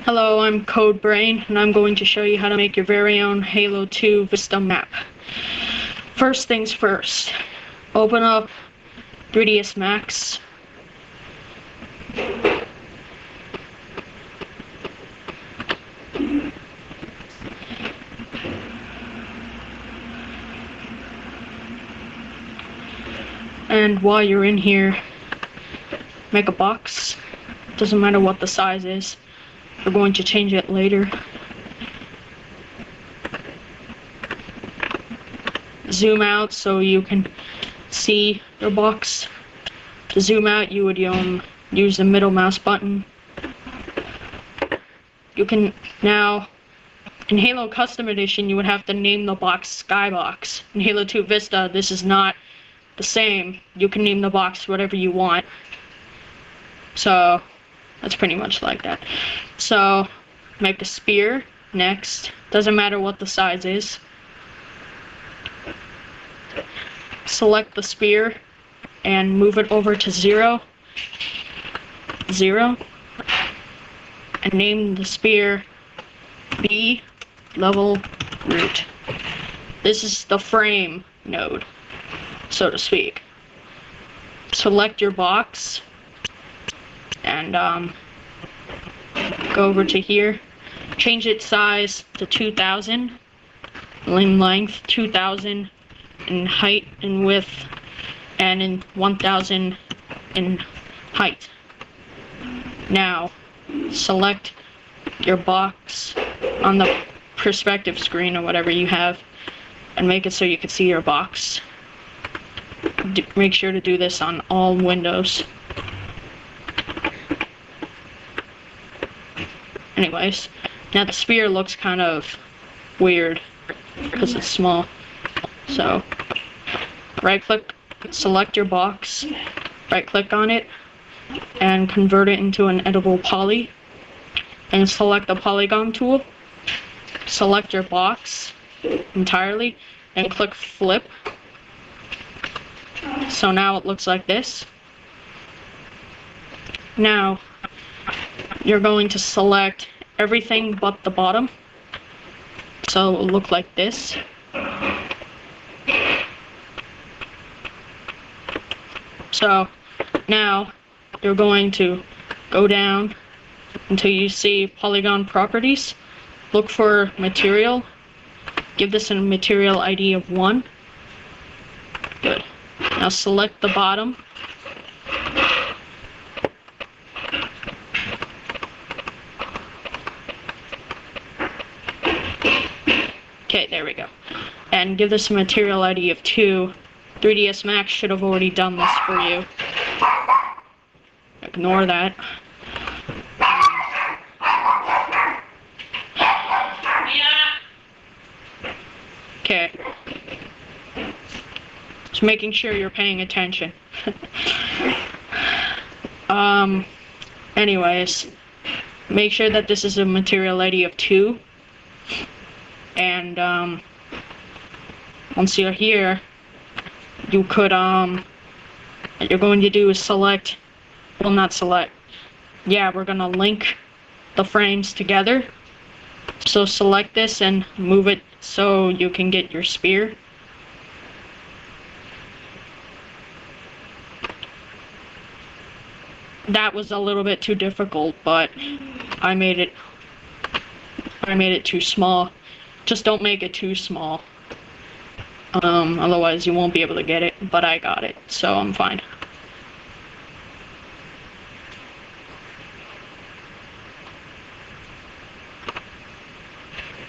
Hello, I'm CodeBrain, and I'm going to show you how to make your very own Halo 2 Vista map. First things first, open up 3ds Max. And while you're in here, make a box. Doesn't matter what the size is. We're going to change it later. Zoom out so you can see your box. To zoom out, you would use the middle mouse button. You can now, in Halo Custom Edition, you would have to name the box Skybox. In Halo 2 Vista, this is not the same. You can name the box whatever you want. So that's pretty much like that. So make a spear next. Doesn't matter what the size is. Select the spear and move it over to 0, 0, and name the spear B level root. This is the frame node, so to speak. Select your box and go over to here. Change its size to 2000, in length 2000, in height and width, and in 1000 in height. Now select your box on the perspective screen or whatever you have and make it so you can see your box. Make sure to do this on all windows. Anyways, now the spear looks kind of weird because it's small. So right click, select your box, right click on it, and convert it into an editable poly, and select the polygon tool. Select your box entirely and click flip. So now it looks like this. Now you're going to select everything but the bottom, so it will look like this. So now you're going to go down until you see polygon properties. Look for material. Give this a material ID of 1. Good. Now select the bottom. Okay, there we go. And give this a material ID of 2. 3ds Max should have already done this for you. Ignore that. Okay. Just making sure you're paying attention. Anyways, make sure that this is a material ID of 2. And once you're here, you could what you're going to do is select, well, not select, yeah, we're gonna link the frames together. So select this and move it so you can get your spear. That was a little bit too difficult, but I made it too small. Just don't make it too small. Otherwise you won't be able to get it, but I got it, so I'm fine.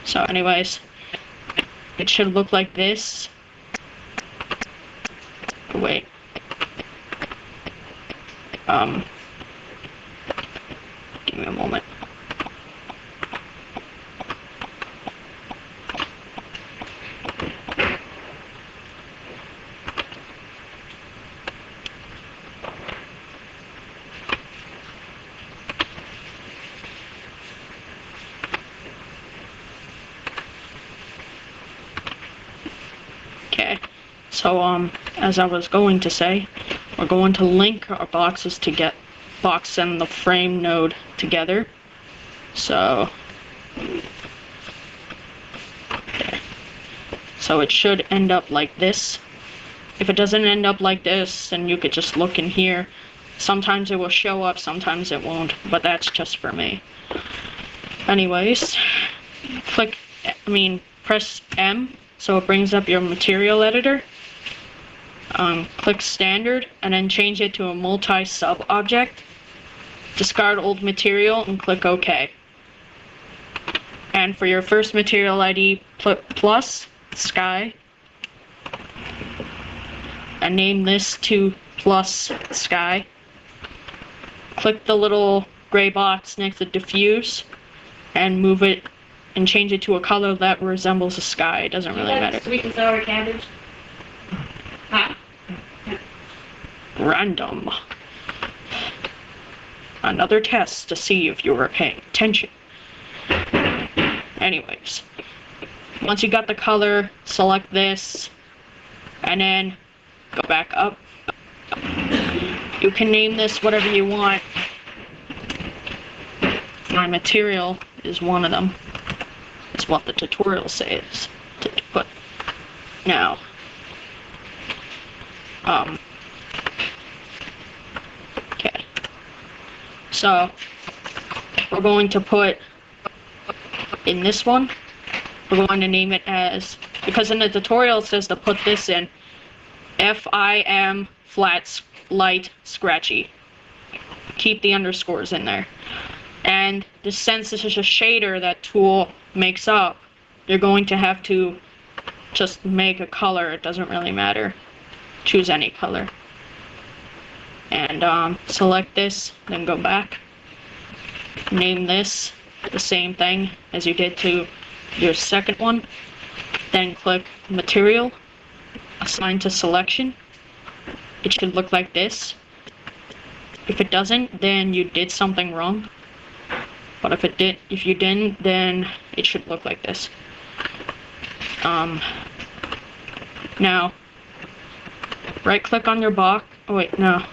So anyways, it should look like this. Wait. Give me a moment. Okay, so as I was going to say, we're going to link our boxes to get box and the frame node together. So, there. So it should end up like this. If it doesn't end up like this, then you could just look in here. Sometimes it will show up, sometimes it won't, but that's just for me. Anyways, press M, so it brings up your material editor. Click standard, and then change it to a multi-sub object. Discard old material and click OK. And for your first material ID, plus sky, and name this to plus sky. Click the little gray box next to diffuse and move it and change it to a color that resembles the sky. It doesn't really matter. Sweet and sour cabbage? Huh? Random. Another test to see if you were paying attention. Anyways, once you got the color, select this, and then go back up. You can name this whatever you want. My material is one of them. It's what the tutorial says to put. Now, okay. So, we're going to put in this one, we're going to name it as, because in the tutorial it says to put this in FIM flat light scratchy. Keep the underscores in there. And since this is a shader that tool makes up, you're going to have to just make a color. It doesn't really matter. Choose any color. And select this, then go back. Name this the same thing as you did to your second one. Then click material, assign to selection. It should look like this. If it doesn't, then you did something wrong. But if you didn't, then it should look like this. Now, right click on your box. Oh wait, no.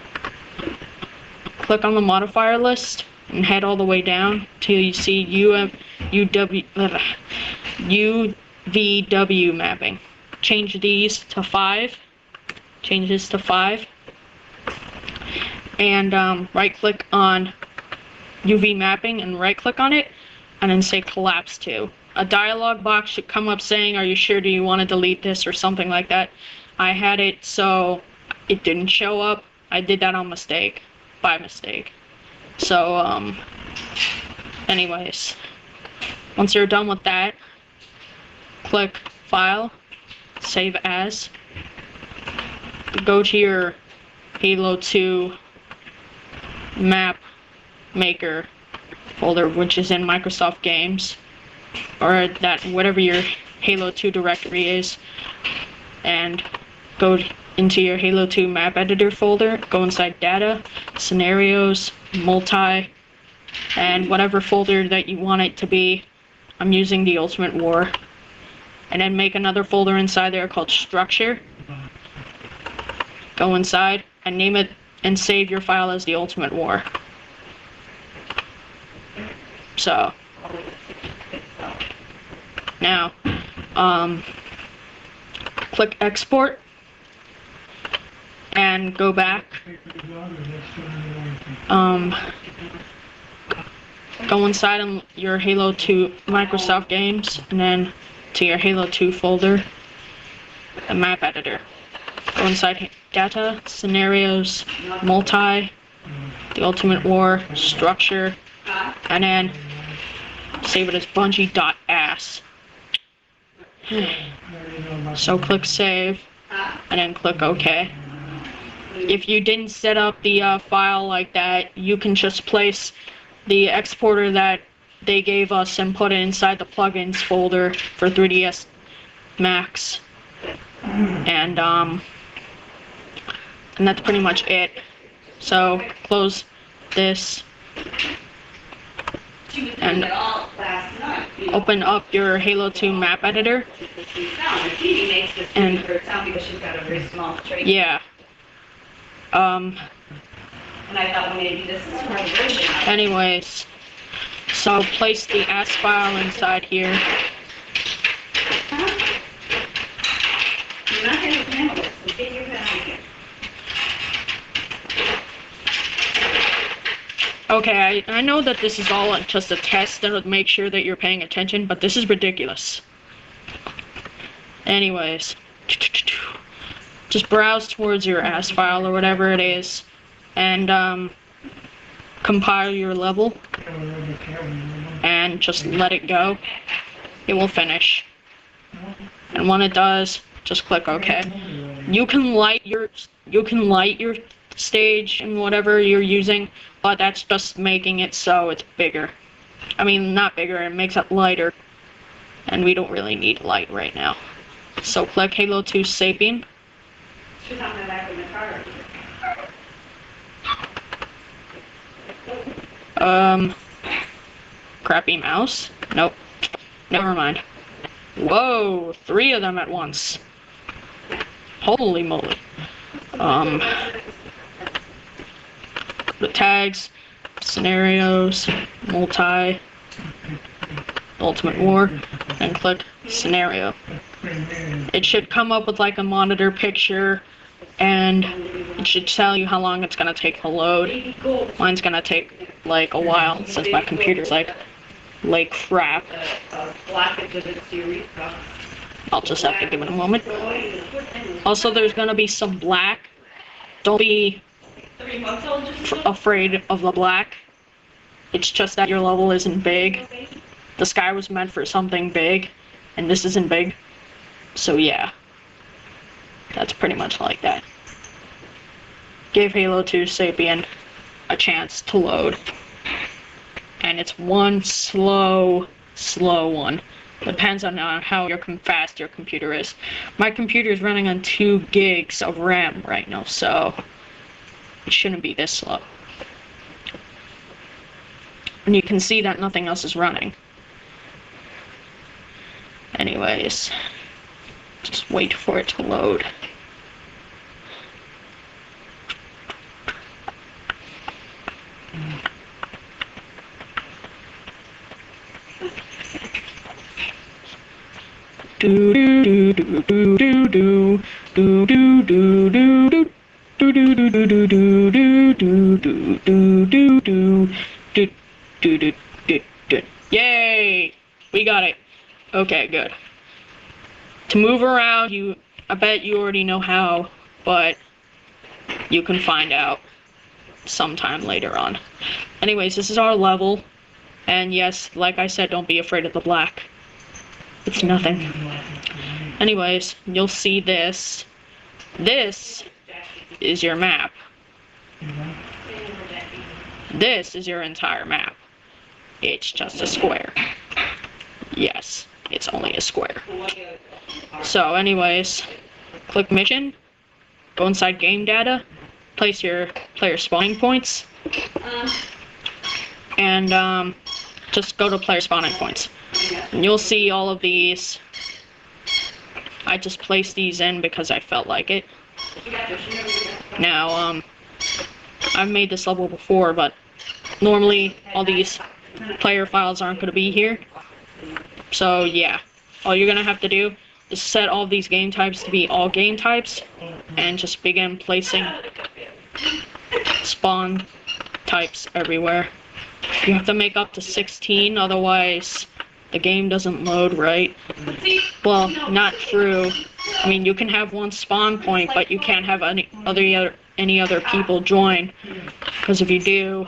Click on the modifier list and head all the way down till you see UVW mapping. Change these to 5. Change this to 5. And right click on UV mapping and right click on it and then say collapse to. A dialog box should come up saying, are you sure, do you want to delete this or something like that. I had it so it didn't show up. I did that on mistake, by mistake. So anyways, once you're done with that, click file, save as, go to your Halo 2 map maker folder, which is in Microsoft Games, or that whatever your Halo 2 directory is, and go into your Halo 2 map editor folder, go inside data, scenarios, multi, and whatever folder that you want it to be. I'm using the Ultimate War. And then make another folder inside there called structure. Go inside and name it and save your file as the Ultimate War. So now click export and go back. Go inside on your Halo 2 Microsoft Games and then to your Halo 2 folder, the map editor. Go inside data, scenarios, multi, the Ultimate War, structure, and then save it as Bungie.ass. So click save and then click OK. If you didn't set up the file like that, you can just place the exporter that they gave us and put it inside the plugins folder for 3ds Max. And that's pretty much it. So close this and open up your Halo 2 map editor. And yeah. Anyways, So place the S file inside here. You're not gonna handle it, so get your head out of here. Okay, I know that this is all just a test to make sure that you're paying attention, but this is ridiculous. Anyways, just browse towards your AS file or whatever it is, and compile your level, and just let it go. It will finish. And when it does, just click OK. You can light your stage and whatever you're using, but that's just making it so it's bigger. I mean, not bigger, it makes it lighter. And we don't really need light right now. So click Halo 2 Sapien. She's on the back of the car. Crappy mouse? Nope. Never mind. Whoa, 3 of them at once. Holy moly. The tags, scenarios, multi, Ultimate War, and click scenario. It should come up with like a monitor picture, and it should tell you how long it's gonna take to load. Mine's gonna take like a while since my computer's like crap. I'll just have to give it a moment. Also, there's gonna be some black. Don't be afraid of the black. It's just that your level isn't big. The sky was meant for something big, and this isn't big. So yeah, that's pretty much like that. Give Halo 2 Sapien a chance to load. And it's one slow one. Depends on how fast your computer is. My computer is running on 2 gigs of RAM right now, so it shouldn't be this slow. And you can see that nothing else is running. Anyways, just wait for it to load. Do do do do do do do do do do do. Do do do do do do do do do do do do do do do. Yay! We got it. Okay, good. To move around, I bet you already know how, but you can find out sometime later on. Anyways, this is our level, and yes, like I said, don't be afraid of the black. It's nothing. Anyways, you'll see this. This is your map. This is your entire map. It's just a square. Yes, it's only a square. So anyways, click mission, go inside game data, place your player spawning points, and just go to player spawning points. And you'll see all of these. I just placed these in because I felt like it. Now, I've made this level before, but normally all these player files aren't going to be here. So yeah, all you're going to have to do is set all these game types to be all game types, and just begin placing spawn types everywhere. You have to make up to 16, otherwise the game doesn't load right. Well, not true. I mean, you can have one spawn point, but you can't have any other people join, because if you do,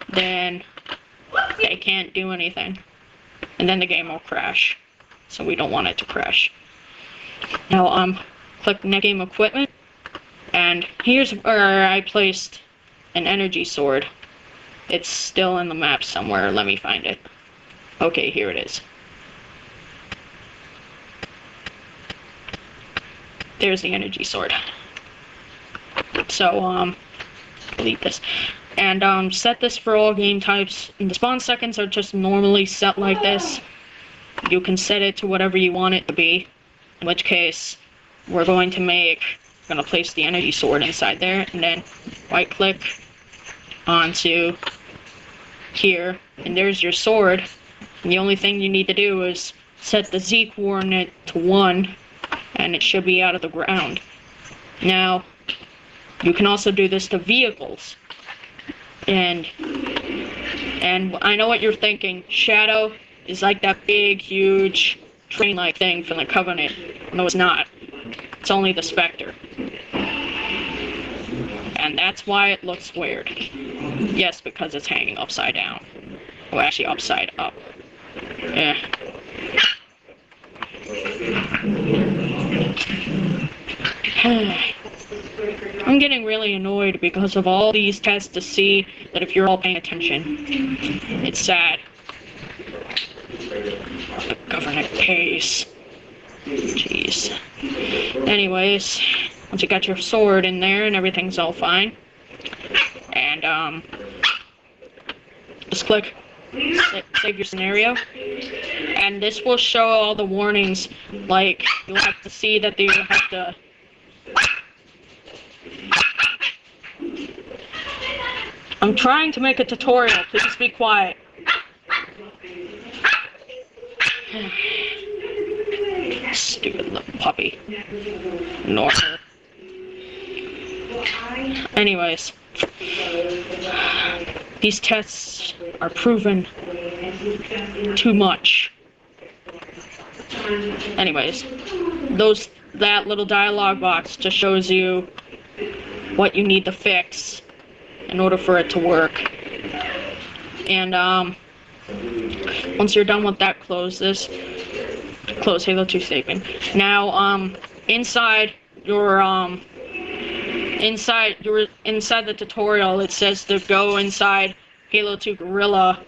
then they can't do anything, and then the game will crash. So we don't want it to crash. Now, click Net Game Equipment, and here's where I placed an energy sword. It's still in the map somewhere. Let me find it. Okay, here it is. There's the energy sword. So, delete this. And, set this for all game types. And the spawn seconds are just normally set like this. You can set it to whatever you want it to be. In which case, we're going to place the energy sword inside there, and then right click onto here, and there's your sword. And the only thing you need to do is set the Z coordinate to 1, and it should be out of the ground. Now, you can also do this to vehicles. And I know what you're thinking. Shadow is like that big, huge, train-like thing from the Covenant. No, it's not. It's only the Spectre. And that's why it looks weird. Yes, because it's hanging upside down. Well, actually, upside up. Yeah. I'm getting really annoyed because of all these tests to see that if you're all paying attention. It's sad. The government pays. Jeez. Anyways, once you got your sword in there and everything's all fine, and just click save your scenario, and this will show all the warnings. Like, you'll have to see that you have to I'm trying to make a tutorial. Please be quiet. Stupid little puppy. Ignore her. Anyways, these tests are proven too much. Anyways, that little dialogue box just shows you what you need to fix in order for it to work. And once you're done with that, close Halo 2 saving. Now inside the tutorial, it says to go inside Halo 2 Gorilla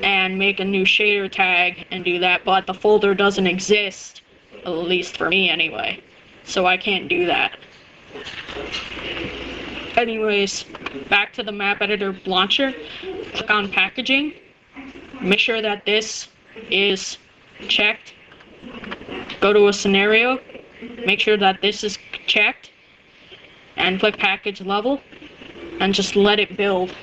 and make a new shader tag and do that, but the folder doesn't exist, at least for me anyway, so I can't do that. Anyways, back to the map editor launcher, click on packaging, make sure that this is checked, go to a scenario, make sure that this is checked, and click package level, and just let it build.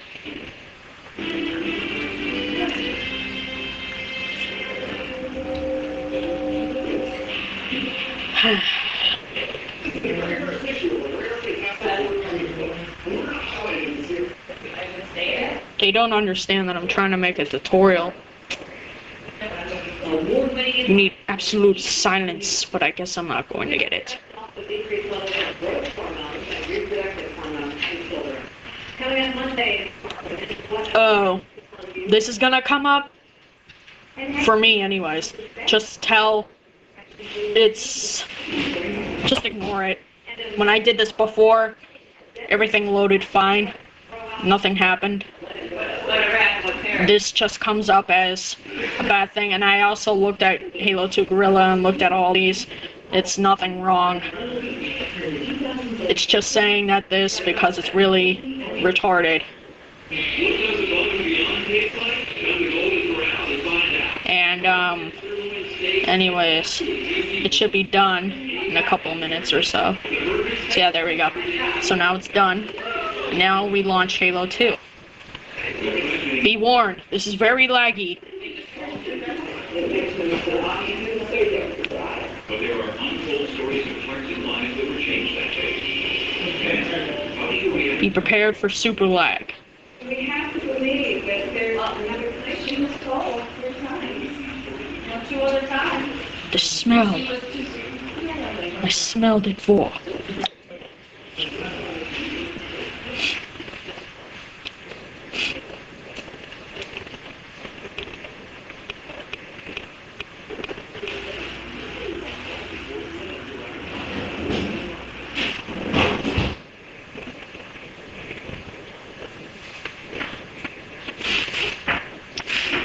They don't understand that I'm trying to make a tutorial. You need absolute silence, but I guess I'm not going to get it. Oh, this is gonna come up? For me, anyways. Just ignore it. When I did this before, everything loaded fine. Nothing happened. This just comes up as a bad thing, and I also looked at Halo 2 Gorilla and looked at all these. It's nothing wrong. It's just saying that this because it's really retarded. And anyways, it should be done in a couple minutes or so. So yeah, there we go. So now it's done. Now we launch Halo 2. Be warned, this is very laggy. Be prepared for super lag. We have to believe that there's another place in the skull 4 times. Not 2 other times. The smell. I smelled it for.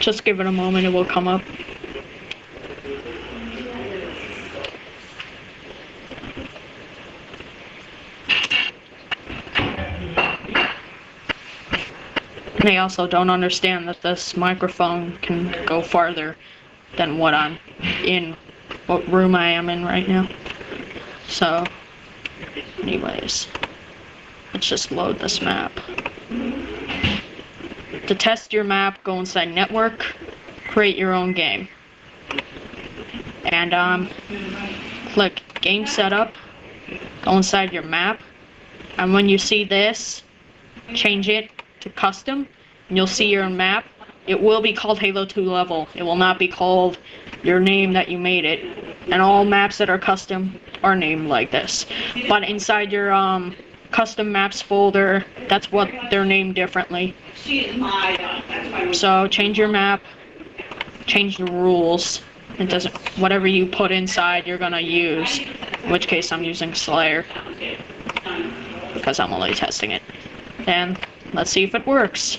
Just give it a moment, it will come up. They also don't understand that this microphone can go farther than what room I am in right now. So, anyways, let's just load this map. To test your map, go inside network, create your own game. And click game setup, go inside your map, and when you see this, change it to custom, and you'll see your map. It will be called Halo 2 level. It will not be called your name that you made it. And all maps that are custom are named like this. But inside your custom maps folder, that's what they're named differently. So change your map, change the rules. It doesn't, whatever you put inside you're gonna use. In which case I'm using Slayer, because I'm only testing it. And let's see if it works.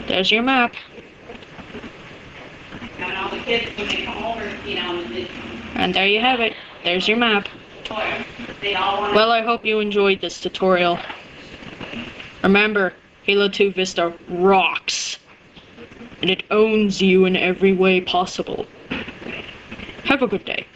There's your map. And there you have it. There's your map. Well, I hope you enjoyed this tutorial. Remember, Halo 2 Vista rocks. And it owns you in every way possible. Have a good day.